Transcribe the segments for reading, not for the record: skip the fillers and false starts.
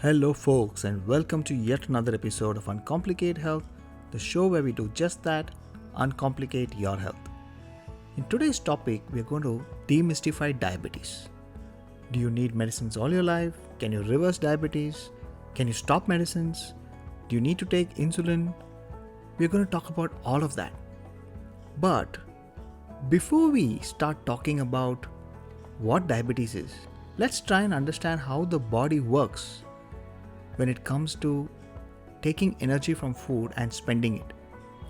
Hello, folks, and welcome to yet another episode of Uncomplicate Health, the show where we do just that, uncomplicate your health. In today's topic, we are going to demystify diabetes. Do you need medicines all your life? Can you reverse diabetes? Can you stop medicines? Do you need to take insulin? We're going to talk about all of that. But before we start talking about what diabetes is, let's try and understand how the body works when it comes to taking energy from food and spending it.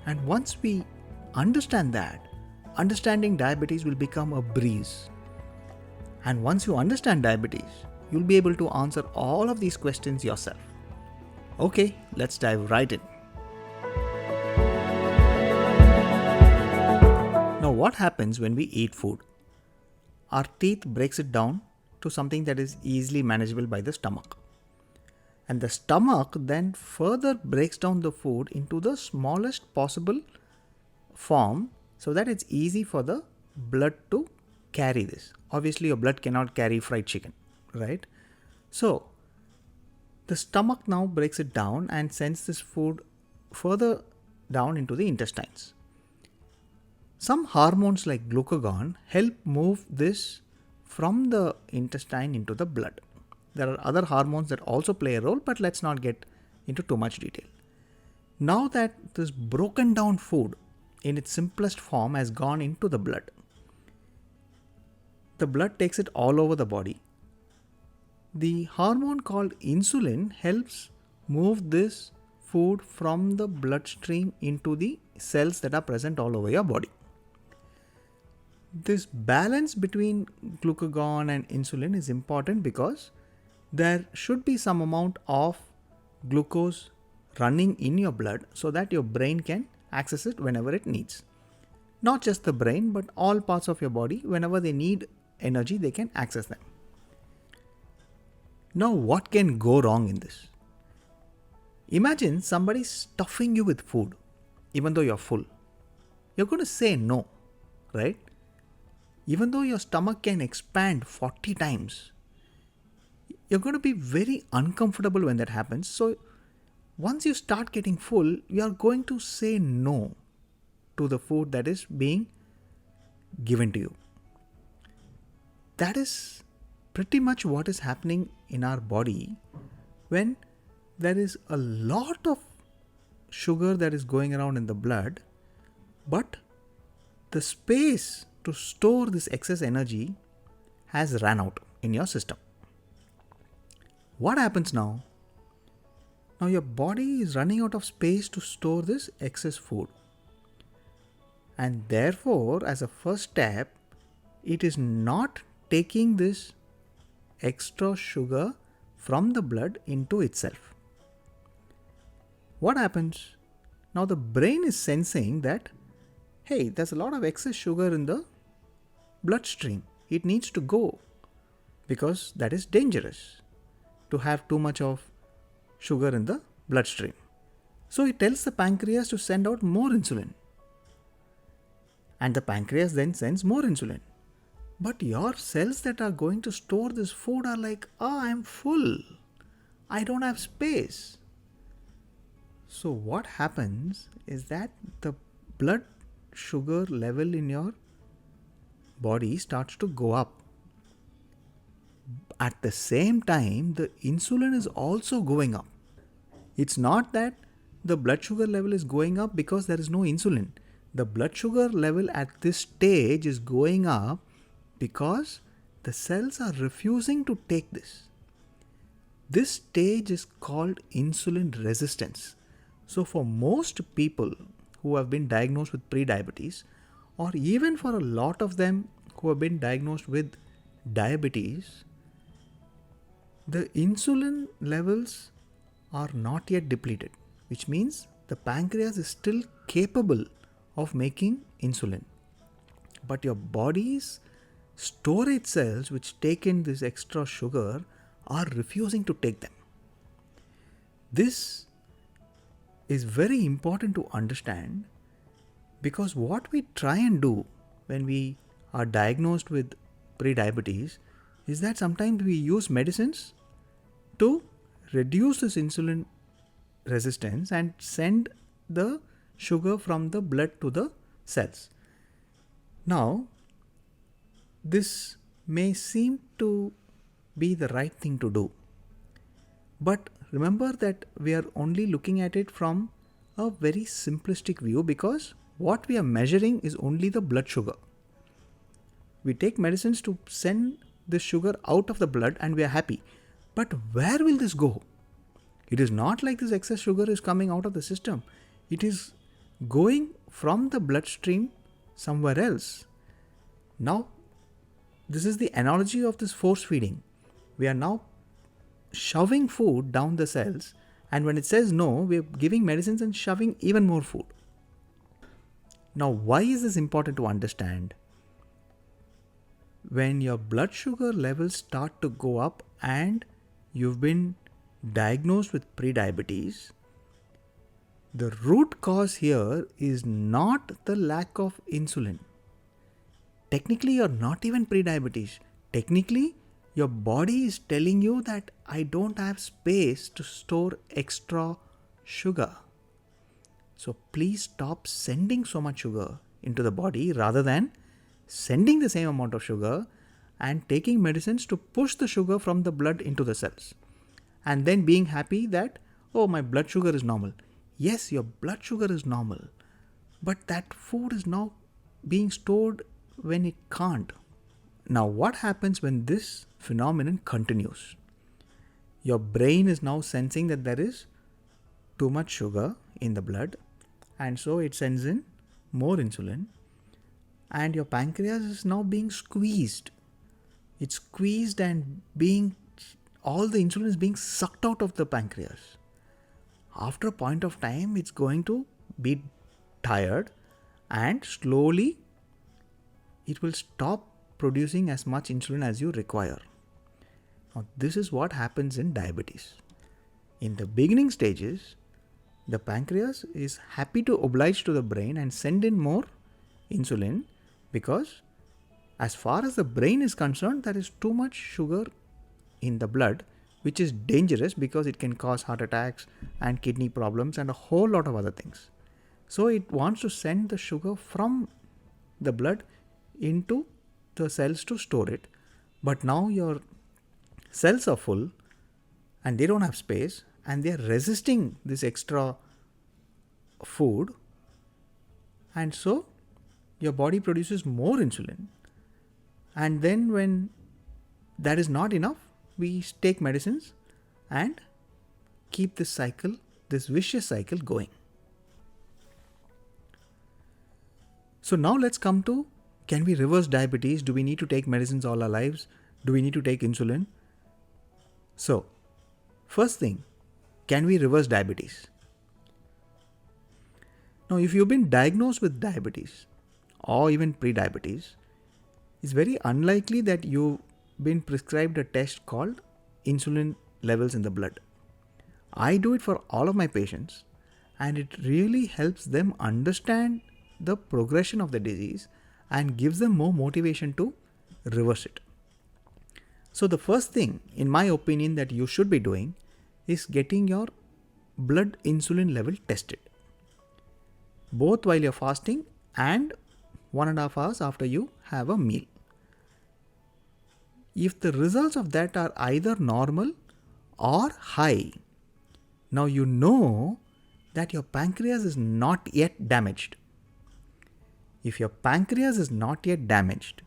And once we understand that, understanding diabetes will become a breeze. And once you understand diabetes, you'll be able to answer all of these questions yourself. Okay, let's dive right in. Now, what happens when we eat food? Our teeth breaks it down to something that is easily manageable by the stomach. And the stomach then further breaks down the food into the smallest possible form so that it's easy for the blood to carry this. Obviously, your blood cannot carry fried chicken, right? So, the stomach now breaks it down and sends this food further down into the intestines. Some hormones like glucagon help move this from the intestine into the blood. There are other hormones that also play a role, but let's not get into too much detail. Now that this broken down food in its simplest form has gone into the blood takes it all over the body. The hormone called insulin helps move this food from the bloodstream into the cells that are present all over your body. This balance between glucagon and insulin is important because there should be some amount of glucose running in your blood so that your brain can access it whenever it needs. Not just the brain, but all parts of your body, whenever they need energy, they can access them. Now, what can go wrong in this? Imagine somebody stuffing you with food, even though you're full. You're going to say no, right? Even though your stomach can expand 40 times, you're going to be very uncomfortable when that happens. So once you start getting full, you are going to say no to the food that is being given to you. That is pretty much what is happening in our body when there is a lot of sugar that is going around in the blood, but the space to store this excess energy has run out in your system. What happens now? Now your body is running out of space to store this excess food. And therefore, as a first step, it is not taking this extra sugar from the blood into itself. What happens? Now the brain is sensing that, hey, there's a lot of excess sugar in the bloodstream. It needs to go because that is dangerous to have too much of sugar in the bloodstream. So it tells the pancreas to send out more insulin. And the pancreas then sends more insulin. But your cells that are going to store this food are like, I'm full. I don't have space. So what happens is that the blood sugar level in your body starts to go up. At the same time, the insulin is also going up. It's not that the blood sugar level is going up because there is no insulin. The blood sugar level at this stage is going up because the cells are refusing to take this. This stage is called insulin resistance. So for most people who have been diagnosed with prediabetes, or even for a lot of them who have been diagnosed with diabetes, the insulin levels are not yet depleted, which means the pancreas is still capable of making insulin. But your body's storage cells, which take in this extra sugar, are refusing to take them. This is very important to understand because what we try and do when we are diagnosed with prediabetes is that sometimes we use medicines to reduce this insulin resistance and send the sugar from the blood to the cells. Now, this may seem to be the right thing to do, but remember that we are only looking at it from a very simplistic view, because what we are measuring is only the blood sugar. We take medicines to send the sugar out of the blood and we are happy. But where will this go? It is not like this excess sugar is coming out of the system. It is going from the bloodstream somewhere else. Now, this is the analogy of this force feeding. We are now shoving food down the cells, and when it says no, we are giving medicines and shoving even more food. Now, why is this important to understand? When your blood sugar levels start to go up and you've been diagnosed with prediabetes, the root cause here is not the lack of insulin. Technically, you're not even prediabetes. Technically, your body is telling you that I don't have space to store extra sugar. So please stop sending so much sugar into the body rather than sending the same amount of sugar and taking medicines to push the sugar from the blood into the cells. And then being happy that, oh, my blood sugar is normal. Yes, your blood sugar is normal, but that food is now being stored when it can't. Now, what happens when this phenomenon continues? Your brain is now sensing that there is too much sugar in the blood, and so it sends in more insulin, and your pancreas is now being squeezed. It's squeezed and all the insulin is being sucked out of the pancreas. After a point of time, it's going to be tired and slowly it will stop producing as much insulin as you require. Now, this is what happens in diabetes. In the beginning stages, the pancreas is happy to oblige to the brain and send in more insulin, because as far as the brain is concerned, there is too much sugar in the blood, which is dangerous because it can cause heart attacks and kidney problems and a whole lot of other things. So it wants to send the sugar from the blood into the cells to store it. But now your cells are full and they don't have space and they are resisting this extra food, and so your body produces more insulin. And then when that is not enough, we take medicines and keep this cycle, this vicious cycle going. So now let's come to, can we reverse diabetes? Do we need to take medicines all our lives? Do we need to take insulin? So, first thing, can we reverse diabetes? Now, if you've been diagnosed with diabetes or even pre-diabetes, it's very unlikely that you've been prescribed a test called insulin levels in the blood. I do it for all of my patients, and it really helps them understand the progression of the disease and gives them more motivation to reverse it. So the first thing, in my opinion, that you should be doing is getting your blood insulin level tested, both while you're fasting and 1.5 hours after you have a meal. If the results of that are either normal or high, now you know that your pancreas is not yet damaged. If your pancreas is not yet damaged,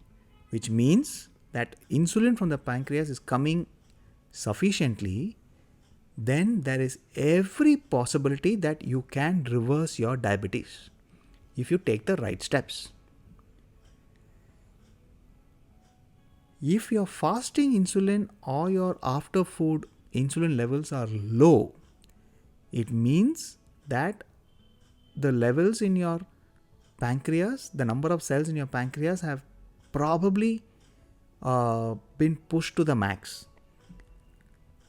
which means that insulin from the pancreas is coming sufficiently, then there is every possibility that you can reverse your diabetes if you take the right steps. If your fasting insulin or your after food insulin levels are low, it means that the levels in your pancreas, the number of cells in your pancreas have probably been pushed to the max,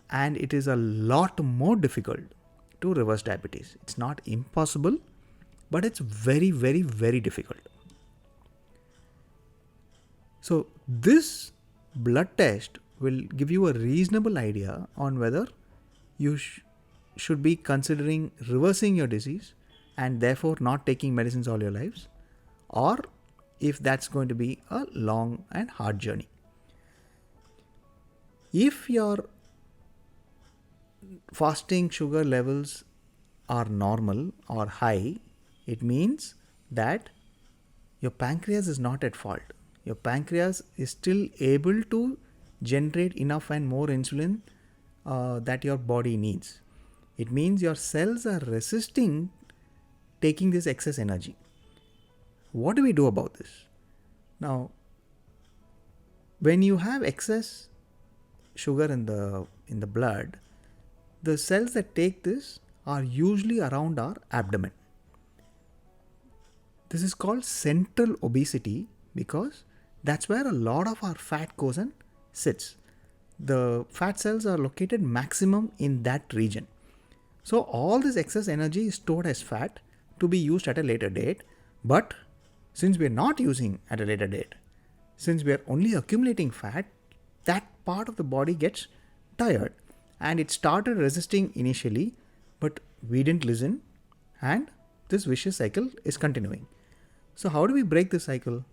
and it is a lot more difficult to reverse diabetes. It's not impossible, but it's very, very, very difficult. So this blood test will give you a reasonable idea on whether you should be considering reversing your disease and therefore not taking medicines all your lives, or if that's going to be a long and hard journey. If your fasting sugar levels are normal or high, it means that your pancreas is not at fault. Your pancreas is still able to generate enough and more insulin that your body needs. It means your cells are resisting taking this excess energy. What do we do about this? Now, when you have excess sugar in the blood, the cells that take this are usually around our abdomen. This is called central obesity because that's where a lot of our fat goes and sits. The fat cells are located maximum in that region. So all this excess energy is stored as fat to be used at a later date. But since we are not using at a later date, since we are only accumulating fat, that part of the body gets tired. And it started resisting initially, but we didn't listen, and this vicious cycle is continuing. So how do we break this cycle?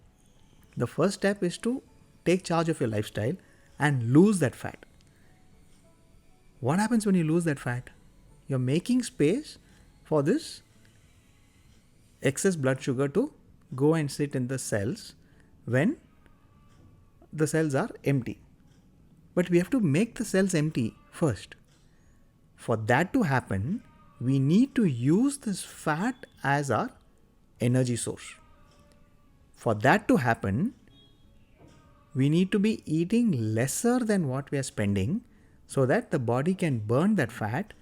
The first step is to take charge of your lifestyle and lose that fat. What happens when you lose that fat? You're making space for this excess blood sugar to go and sit in the cells when the cells are empty. But we have to make the cells empty first. For that to happen, we need to use this fat as our energy source. For that to happen, we need to be eating lesser than what we are spending so that the body can burn that fat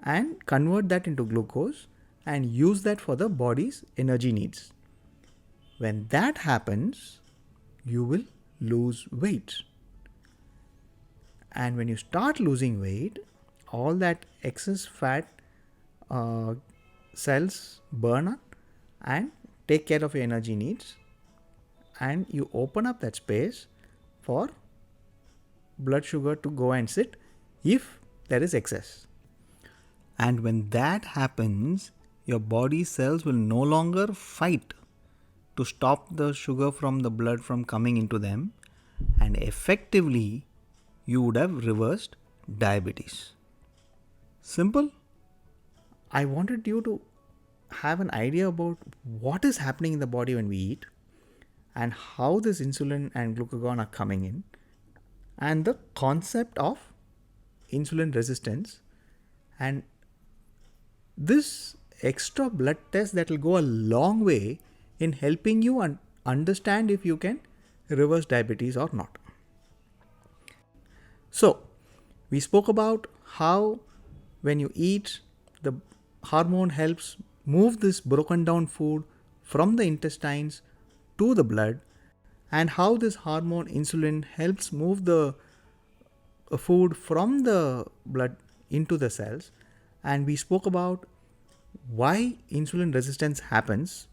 and convert that into glucose and use that for the body's energy needs. When that happens, you will lose weight. And when you start losing weight, all that excess fat cells burn up and take care of your energy needs, and you open up that space for blood sugar to go and sit if there is excess. And when that happens, your body cells will no longer fight to stop the sugar from the blood from coming into them, and effectively you would have reversed diabetes. Simple. I wanted you to have an idea about what is happening in the body when we eat and how this insulin and glucagon are coming in, and the concept of insulin resistance, and this extra blood test that will go a long way in helping you understand if you can reverse diabetes or not. So, we spoke about how when you eat, the hormone helps move this broken down food from the intestines to the blood, and how this hormone insulin helps move the food from the blood into the cells. And we spoke about why insulin resistance happens,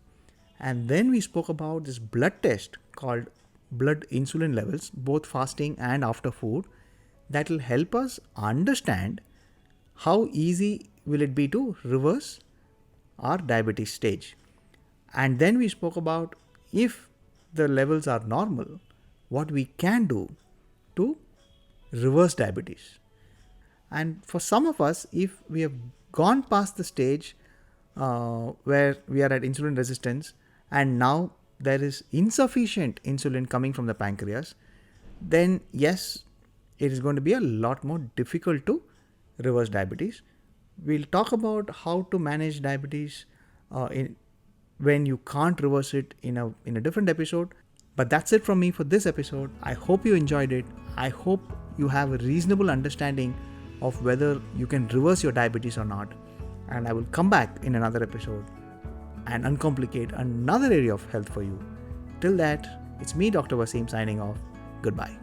and then we spoke about this blood test called blood insulin levels, both fasting and after food, that will help us understand how easy will it be to reverse our diabetes stage. And then we spoke about if the levels are normal, what we can do to reverse diabetes. And for some of us, if we have gone past the stage where we are at insulin resistance and now there is insufficient insulin coming from the pancreas, then yes, it is going to be a lot more difficult to reverse diabetes. We'll talk about how to manage diabetes when you can't reverse it in a different episode. But that's it from me for this episode. I hope you enjoyed it. I hope you have a reasonable understanding of whether you can reverse your diabetes or not. And I will come back in another episode and uncomplicate another area of health for you. Till that, it's me, Dr. Wasim, signing off. Goodbye.